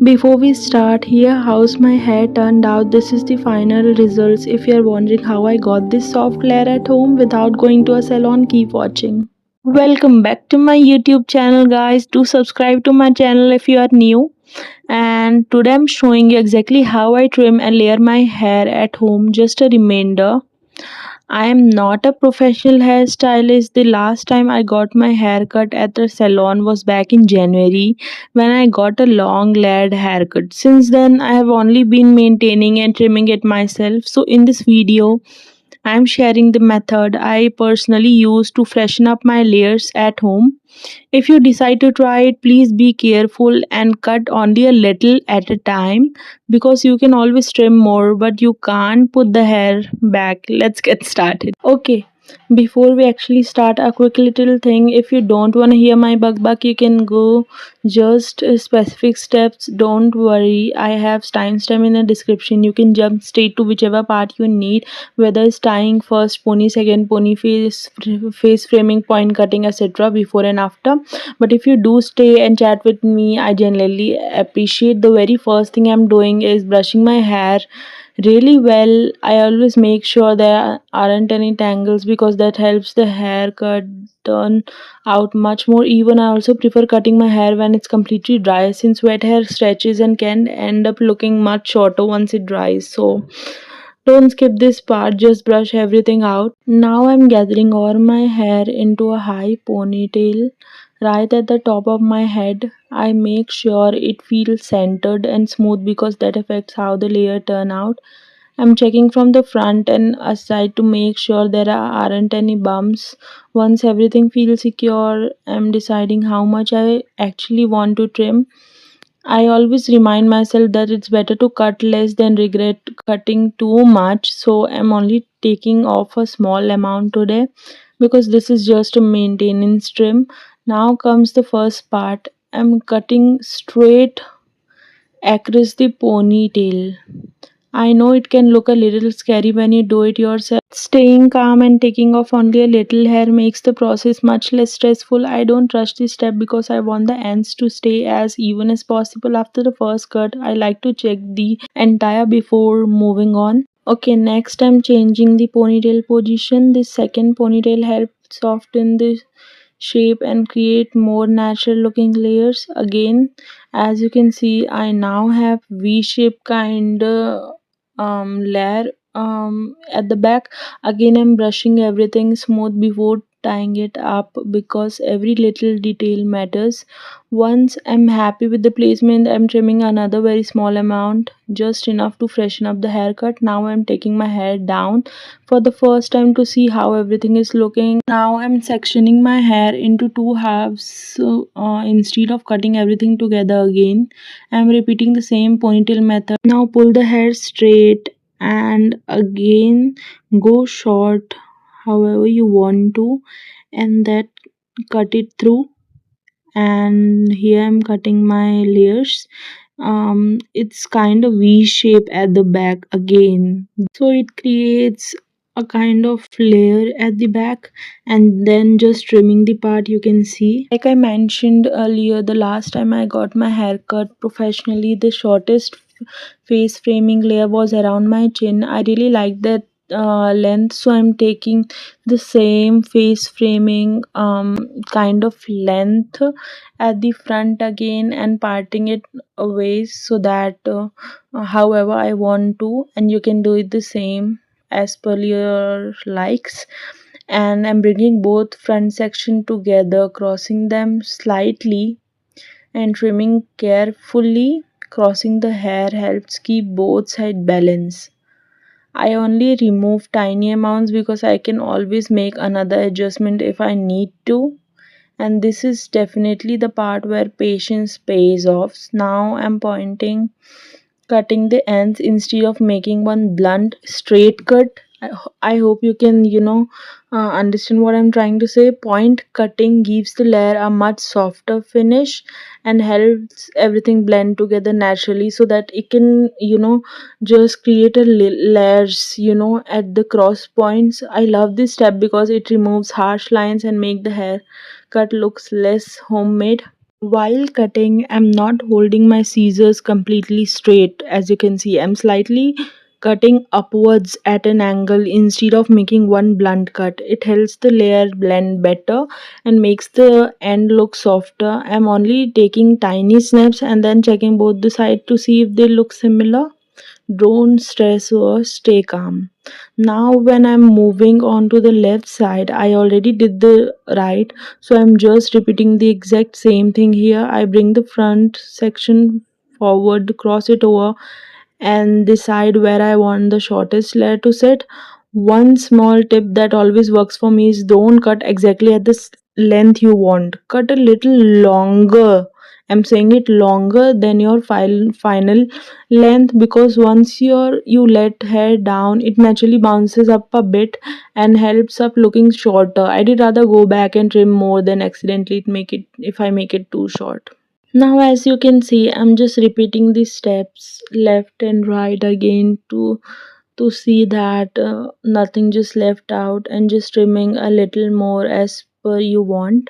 Before we start, here how's my hair turned out. This is the final results. If you're wondering how I got this soft layer at home without going to a salon, keep watching. Welcome back to my YouTube channel, guys. Do subscribe to my channel if you are new. And today I'm showing you exactly how I trim and layer my hair at home. Just a reminder, I am not a professional hairstylist. The last time I got my hair cut at the salon was back in January when I got a long layered haircut. Since then, I have only been maintaining and trimming it myself. So, in this video, I am sharing the method I personally use to freshen up my layers at home. If you decide to try it, please be careful and cut only a little at a time because you can always trim more, but you can't put the hair back. Let's get started. Okay, before we actually start, a quick little thing. If you don't want to hear my bug, you can go just specific steps. Don't worry, I have timestamp in the description. You can jump straight to whichever part you need, whether it's tying first pony, second pony, face framing, point cutting, etc. before and after. But if you do stay and chat with me, I genuinely appreciate. The very first thing I'm doing is brushing my hair really well. I always make sure there aren't any tangles because that helps the haircut turn out much more even. I also prefer cutting my hair when it's completely dry since wet hair stretches and can end up looking much shorter once it dries. So don't skip this part, just brush everything out. Now I'm gathering all my hair into a high ponytail right at the top of my head. I make sure it feels centered and smooth because that affects how the layer turn out. I'm checking from the front and aside to make sure there aren't any bumps. Once everything feels secure, I'm deciding how much I actually want to trim. I always remind myself that it's better to cut less than regret cutting too much, so I'm only taking off a small amount today because this is just a maintenance trim. Now comes the first part. I'm cutting straight across the ponytail. I know it can look a little scary when you do it yourself. Staying calm and taking off only a little hair makes the process much less stressful. I don't rush this step because I want the ends to stay as even as possible. After the first cut, I like to check the entire before moving on. Okay, next I'm changing the ponytail position. This second ponytail helps soften the shape and create more natural looking layers. Again, as you can see, I now have v-shape kind layer at the back. Again, I'm brushing everything smooth before tying it up because every little detail matters. Once I'm happy with the placement, I'm trimming another very small amount, just enough to freshen up the haircut. Now I'm taking my hair down for the first time to see how everything is looking. Now I'm sectioning my hair into two halves, so instead of cutting everything together again, I'm repeating the same ponytail method. Now pull the hair straight and again go short however you want to, and that cut it through. And here I'm cutting my layers. It's kind of v shape at the back again, so it creates a kind of layer at the back, and then just trimming the part you can see. Like I mentioned earlier, the last time I got my hair cut professionally, the shortest face framing layer was around my chin. I really like that length, so I'm taking the same face framing kind of length at the front again and parting it away so that however I want to, and you can do it the same as per your likes. And I'm bringing both front section together, crossing them slightly and trimming carefully. Crossing the hair helps keep both sides balanced. I only remove tiny amounts because I can always make another adjustment if I need to. And this is definitely the part where patience pays off. Now I'm cutting the ends instead of making one blunt straight cut. I hope you can understand what I'm trying to say. Point cutting gives the layer a much softer finish and helps everything blend together naturally so that it can just create a layers at the cross points. I love this step because it removes harsh lines and make the hair cut looks less homemade. While cutting, I'm not holding my scissors completely straight. As you can see, I'm slightly cutting upwards at an angle instead of making one blunt cut. It helps the layer blend better and makes the end look softer. I'm only taking tiny snaps and then checking both the sides to see if they look similar. Don't stress or stay calm. Now, when I'm moving on to the left side, I already did the right, so I'm just repeating the exact same thing here. I bring the front section forward, cross it over, and decide where I want the shortest layer to sit. One small tip that always works for me is don't cut exactly at the length you want. Cut a little longer. I'm saying it longer than your final length, because once you let hair down, it naturally bounces up a bit and helps up looking shorter. I did rather go back and trim more than accidentally make it if I make it too short. Now, as you can see, I'm just repeating the steps left and right again to see that nothing just left out, and just trimming a little more as per you want.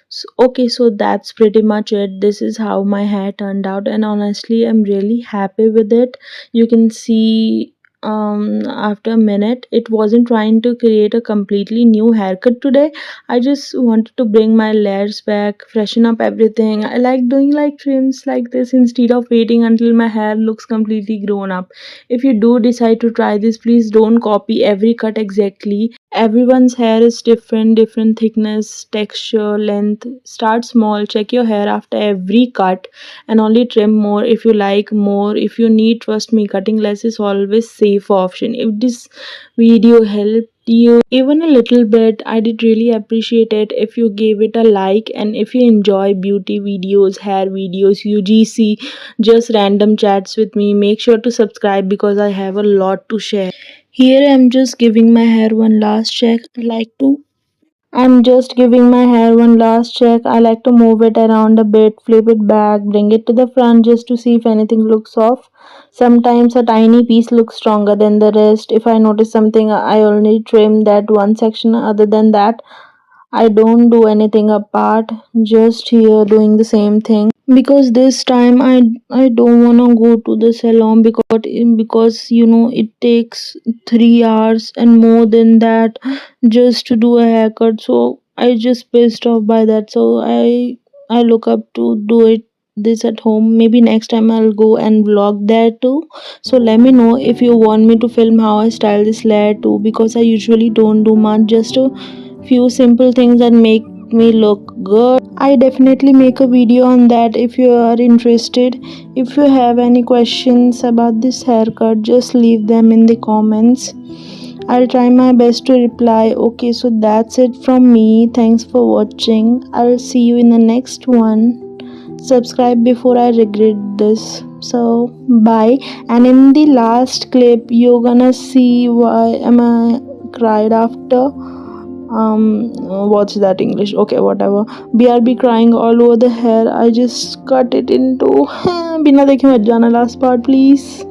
So, okay, so that's pretty much it. This is how my hair turned out, and honestly, I'm really happy with it. You can see after a minute, it wasn't trying to create a completely new haircut today. I just wanted to bring my layers back, freshen up everything. I like doing like trims like this instead of waiting until my hair looks completely grown up. If you do decide to try this, please don't copy every cut exactly. Everyone's hair is different thickness, texture, length. Start small, check your hair after every cut, and only trim more if you like more. If you need, trust me, cutting less is always safe option. If this video helped you even a little bit, I did really appreciate it if you gave it a like. And if you enjoy beauty videos, hair videos, UGC, just random chats with me, make sure to subscribe because I have a lot to share. Here I'm just giving my hair one last check. I'm just giving my hair one last check. I like to move it around a bit, flip it back, bring it to the front just to see if anything looks off. Sometimes a tiny piece looks stronger than the rest. If I notice something, I only trim that one section. Other than that, I don't do anything apart, just here doing the same thing. Because this time I don't wanna go to the salon, because it takes 3 hours and more than that just to do a haircut. So I just pissed off by that. So I look up to do it this at home. Maybe next time I'll go and vlog there too. So let me know if you want me to film how I style this layer too, because I usually don't do much, just a few simple things that make me look good. I definitely make a video on that if you are interested. If you have any questions about this haircut, just leave them in the comments. I'll try my best to reply. Okay, so that's it from me. Thanks for watching. I'll see you in the next one. Subscribe before I regret this. So bye. And in the last clip, you're gonna see why am I cried after. What's that English? Okay, whatever. BRB crying all over the hair. I just cut it into बिना देखे मत जाना last part please.